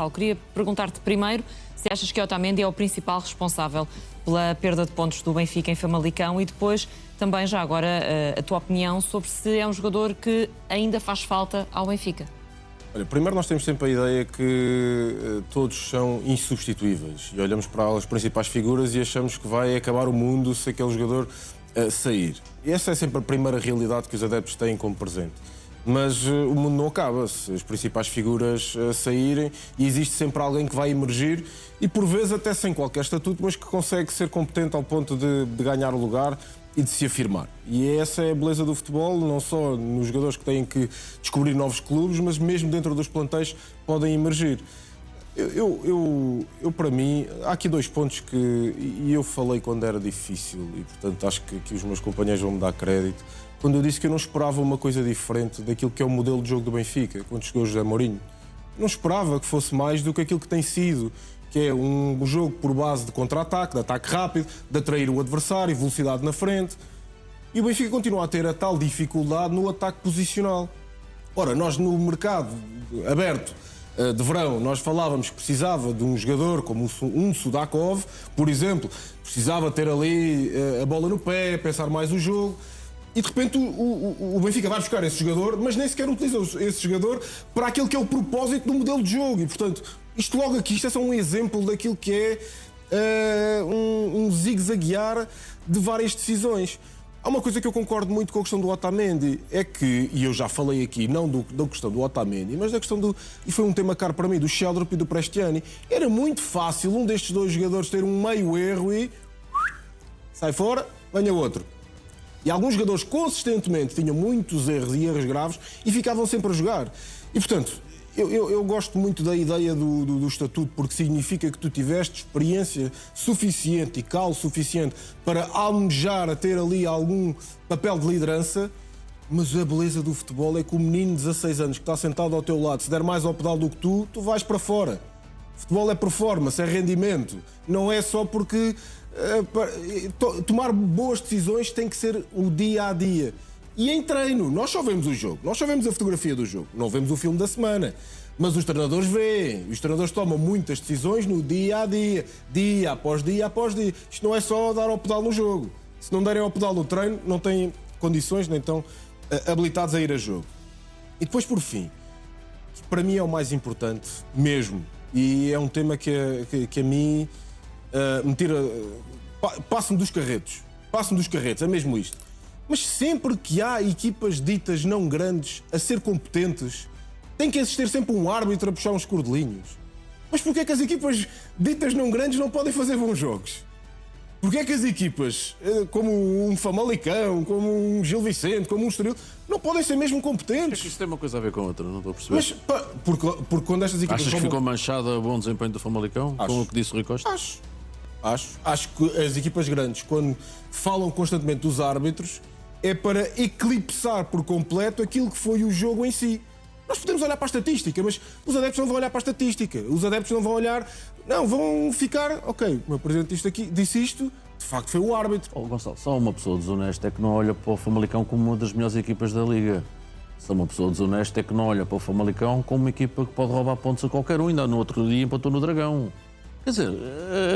Gonçalo, queria perguntar-te primeiro se achas que Otamendi é o principal responsável pela perda de pontos do Benfica em Famalicão e depois também já agora a tua opinião sobre se é um jogador que ainda faz falta ao Benfica. Olha, primeiro nós temos sempre a ideia que todos são insubstituíveis e olhamos para as principais figuras e achamos que vai acabar o mundo se aquele jogador sair. E essa é sempre a primeira realidade que os adeptos têm como presente. Mas o mundo não acaba se as principais figuras saírem e existe sempre alguém que vai emergir e por vezes até sem qualquer estatuto, mas que consegue ser competente ao ponto de ganhar o lugar e de se afirmar. E essa é a beleza do futebol, não só nos jogadores que têm que descobrir novos clubes, mas mesmo dentro dos plantéis podem emergir. Para mim, há aqui dois pontos que e eu falei quando era difícil e, portanto, acho que os meus companheiros vão me dar crédito, quando eu disse que eu não esperava uma coisa diferente daquilo que é o modelo de jogo do Benfica, quando chegou José Mourinho. Não esperava que fosse mais do que aquilo que tem sido, que é um jogo por base de contra-ataque, de ataque rápido, de atrair o adversário, velocidade na frente. E o Benfica continua a ter a tal dificuldade no ataque posicional. Ora, nós no mercado aberto de verão, nós falávamos que precisava de um jogador como um Sudakov, por exemplo, precisava ter ali a bola no pé, pensar mais o jogo. E de repente o Benfica vai buscar esse jogador, mas nem sequer utiliza esse jogador para aquilo que é o propósito do modelo de jogo. E portanto, isto logo aqui, isto é só um exemplo daquilo que é um zigue-zaguear de várias decisões. Há uma coisa que eu concordo muito com a questão do Otamendi, é que, e eu já falei aqui, não da questão do Otamendi, mas da questão e foi um tema caro para mim, do Sheldrop e do Prestiani. Era muito fácil um destes dois jogadores ter um meio erro e sai fora, venha outro. E alguns jogadores consistentemente tinham muitos erros e erros graves e ficavam sempre a jogar. E, portanto, eu gosto muito da ideia do estatuto porque significa que tu tiveste experiência suficiente e calo suficiente para almejar a ter ali algum papel de liderança, mas a beleza do futebol é que o menino de 16 anos que está sentado ao teu lado, se der mais ao pedal do que tu vais para fora. Futebol é performance, é rendimento. Não é só porque tomar boas decisões tem que ser o dia a dia. E em treino, nós só vemos o jogo, nós só vemos a fotografia do jogo, não vemos o filme da semana. Mas os treinadores veem, os treinadores tomam muitas decisões no dia a dia, dia após dia após dia. Isto não é só dar ao pedal no jogo. Se não derem ao pedal no treino, não têm condições nem estão habilitados a ir a jogo. E depois, por fim, que para mim é o mais importante mesmo, e é um tema que a mim me tira. Passo-me dos carretos. É mesmo isto. Mas sempre que há equipas ditas não grandes a ser competentes, tem que existir sempre um árbitro a puxar uns cordelinhos. Mas porquê é que as equipas ditas não grandes não podem fazer bons jogos? Porquê é que as equipas, como um Famalicão, como um Gil Vicente, como um Estoril, não podem ser mesmo competentes? É que isso tem uma coisa a ver com outra, não estou a perceber. Mas porque quando estas equipas... Achas que ficou manchada o bom desempenho do Famalicão, com o que disse o Rui Costa? Acho que as equipas grandes, quando falam constantemente dos árbitros, é para eclipsar por completo aquilo que foi o jogo em si. Nós podemos olhar para a estatística, mas os adeptos não vão olhar para a estatística. Os adeptos não vão olhar... Não, vão ficar... Ok, o meu presidente disse isto, de facto foi o árbitro. Oh, Gonçalo, só uma pessoa desonesta é que não olha para o Famalicão como uma das melhores equipas da Liga. Só uma pessoa desonesta é que não olha para o Famalicão como uma equipa que pode roubar pontos a qualquer um. Ainda no outro dia empatou no Dragão. Quer dizer,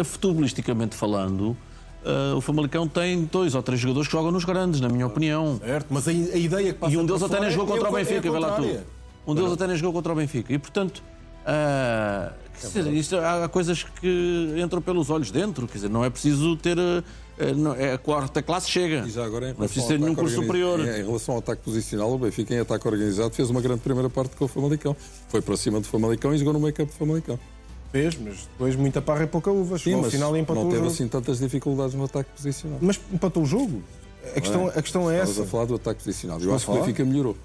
futebolisticamente falando... o Famalicão tem 2 ou 3 jogadores que jogam nos grandes, na minha opinião. Certo, mas a ideia que passa e um deles até nem jogou contra o Benfica, vê lá tu. Um deles até nem jogou contra o Benfica. E, portanto, há coisas que entram pelos olhos dentro. Quer dizer, não é preciso ter... a quarta classe chega. E já agora, não é preciso ter nenhum curso superior. Em relação ao ataque posicional, o Benfica, em ataque organizado, fez uma grande primeira parte com o Famalicão. Foi para cima do Famalicão e jogou no meio-campo do Famalicão. Fez, mas depois muita parra e pouca uva. Sim, mas final empatou não teve o jogo. assim tantas dificuldades no ataque posicional. Mas empatou o jogo. A questão é essa. Estás a falar do ataque posicional. Eu acho que o Benfica melhorou.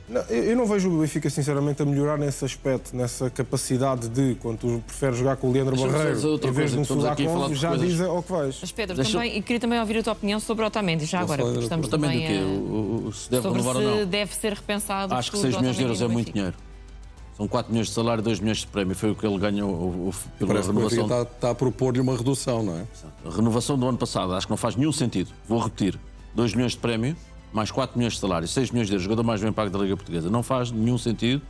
Não, eu não vejo o Benfica, sinceramente, a melhorar nesse aspecto, nessa capacidade de, quando tu preferes jogar com o Leandro Barreiro, em vez de um Sudakov, já diz ao que vais. Mas Pedro, e queria também ouvir a tua opinião sobre o Otamendi, já agora, porque estamos também se deve sobre renovar se ou não. deve ser repensado. Acho que 6 milhões de euros é muito dinheiro. São 4 milhões de salário e 2 milhões de prémio. Foi o que ele ganhou pela renovação. Está a propor-lhe uma redução, não é? A renovação do ano passado, acho que não faz nenhum sentido. Vou repetir. 2 milhões de prémio, mais 4 milhões de salário, 6 milhões de euros, jogador mais bem pago da Liga Portuguesa. Não faz nenhum sentido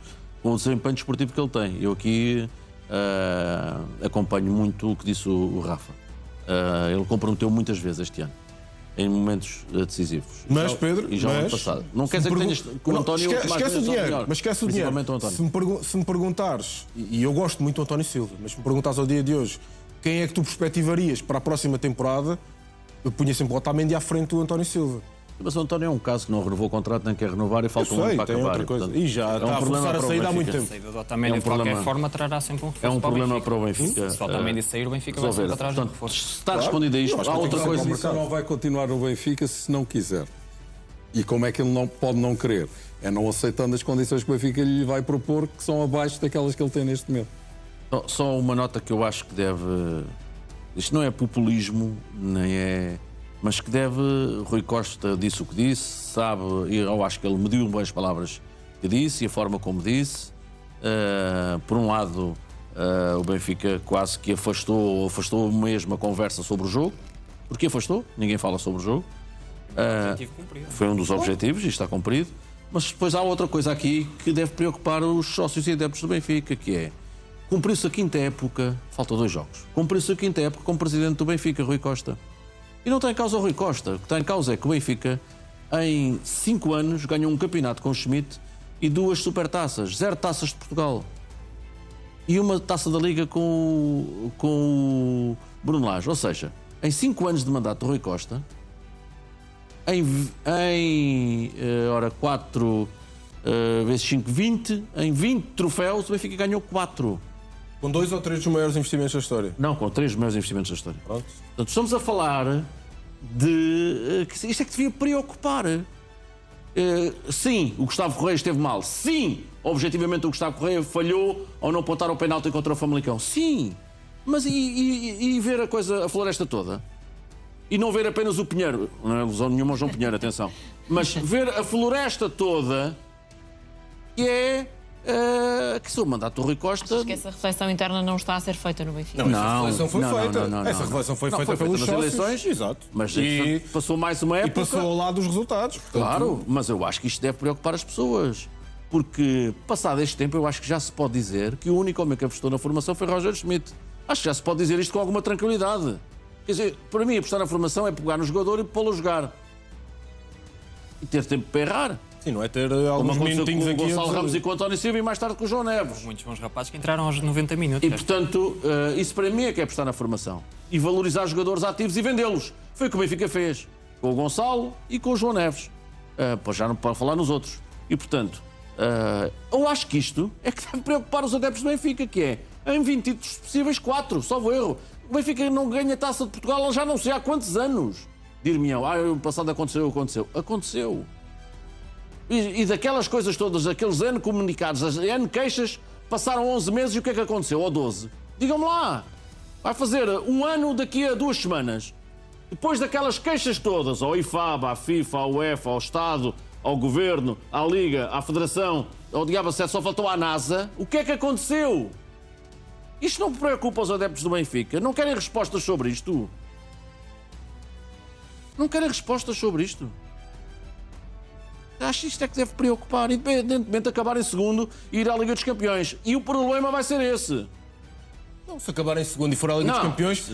com o desempenho desportivo que ele tem. Eu aqui acompanho muito o que disse o Rafa. Ele comprometeu muitas vezes este ano, em momentos decisivos. Mas, Pedro, e já o ano passado. Não quer dizer que tenhas que o António... Esquece o dinheiro, mas esquece o dinheiro. Se me perguntares, e eu gosto muito do António Silva, mas se me perguntares ao dia de hoje quem é que tu perspectivarias para a próxima temporada, eu punha sempre o Otamendi à frente do António Silva. Mas o António é um caso que não renovou o contrato, nem quer renovar e falta um ano para acabar. Outra coisa. E já está a forçar a saída há muito tempo. A saída do Otamendi, de qualquer forma, trará sempre um reforço. É um problema para o Benfica. Se o Otamendi sair, o Benfica vai sempre atrás do reforço. Se está respondido a isto, há outra coisa. Mas não vai continuar no Benfica se não quiser. E como é que ele não pode não querer? É não aceitando as condições que o Benfica lhe vai propor, que são abaixo daquelas que ele tem neste momento. Só uma nota que eu acho que deve... Isto não é populismo, nem é... Mas que deve... Rui Costa disse o que disse, sabe... E eu acho que ele mediu bem as palavras que disse e a forma como disse. Por um lado, o Benfica quase que afastou mesmo a conversa sobre o jogo. Porque afastou, ninguém fala sobre o jogo. Foi um dos objetivos e está cumprido. Mas depois há outra coisa aqui que deve preocupar os sócios e adeptos do Benfica, que é... Cumpriu-se a quinta época... Faltam 2 jogos. Cumpriu-se a quinta época como presidente do Benfica, Rui Costa. E não está em causa o Rui Costa. O que está em causa é que o Benfica, em 5 anos, ganhou um campeonato com o Schmidt e 2 supertaças, 0 taças de Portugal. E uma taça da Liga com o Bruno Lage. Ou seja, em 5 anos de mandato do Rui Costa, ora, 4 vezes 5, 20, em 20 troféus, o Benfica ganhou 4. Com 2 ou 3 dos maiores investimentos da história. Não, com 3 dos maiores investimentos da história. Pronto. Portanto, estamos a falar de... Isto é que devia preocupar. Sim, o Gustavo Correia esteve mal. Sim, objetivamente o Gustavo Correia falhou ao não apontar o penalti contra o Famalicão. Sim, mas e ver a coisa, a floresta toda? E não ver apenas o Pinheiro. Não é ilusão nenhuma ao João Pinheiro, atenção. Mas ver a floresta toda, que é... que se o mandato do Rui Costa... Acho que essa reflexão interna não está a ser feita no Benfica. Não, essa reflexão foi feita. Essa reflexão foi feita pelos sócios. Eleições. Exato. Mas passou mais uma época... E passou ao lado dos resultados. Portanto... Claro, mas eu acho que isto deve preocupar as pessoas. Porque, passado este tempo, eu acho que já se pode dizer que o único homem que apostou na formação foi Roger Schmidt. Acho que já se pode dizer isto com alguma tranquilidade. Quer dizer, para mim, apostar na formação é pegar no jogador e pô-lo a jogar. E ter tempo para errar. Sim, não é ter alguns minutinhos aqui... Com o Gonçalo Ramos e com o António Silva e mais tarde com o João Neves. Muitos bons rapazes que entraram aos 90 minutos. E, portanto, isso para mim é que é apostar na formação. E valorizar os jogadores ativos e vendê-los. Foi o que o Benfica fez. Com o Gonçalo e com o João Neves. Pois já não pode falar nos outros. E, portanto, eu acho que isto é que deve preocupar os adeptos do Benfica, que é, em 20 títulos possíveis, 4, salvo erro. O Benfica não ganha a Taça de Portugal já não sei há quantos anos. Dir-me-ão, o passado aconteceu. Aconteceu. E daquelas coisas todas, aqueles N comunicados, as N queixas, passaram 11 meses e o que é que aconteceu? Ou 12? Digam-me lá. Vai fazer um ano daqui a 2 semanas. Depois daquelas queixas todas, ao IFAB, à FIFA, à UEFA, ao Estado, ao Governo, à Liga, à Federação, ao Diabo 7, só faltou à NASA, o que é que aconteceu? Isto não preocupa os adeptos do Benfica? Não querem respostas sobre isto? Não querem respostas sobre isto? Acho que isto é que deve preocupar, independentemente de acabar em segundo e ir à Liga dos Campeões. E o problema vai ser esse. Não, se acabar em segundo e for à Liga dos Campeões,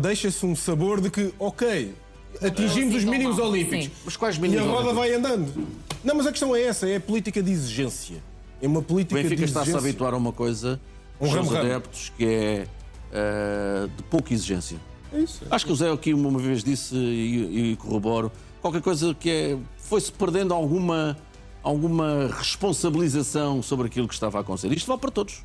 deixa-se um sabor de que, ok, atingimos os mínimos olímpicos. Mas quais mínimos e a roda olímpicos? vai andando. Não, mas a questão é essa, é a política de exigência. É uma política de exigência. O Benfica está-se a habituar a uma coisa, os adeptos, que é de pouca exigência. É isso. Acho que o Zé aqui uma vez disse, e corroboro, qualquer coisa que foi-se perdendo alguma responsabilização sobre aquilo que estava a acontecer. Isto vale para todos.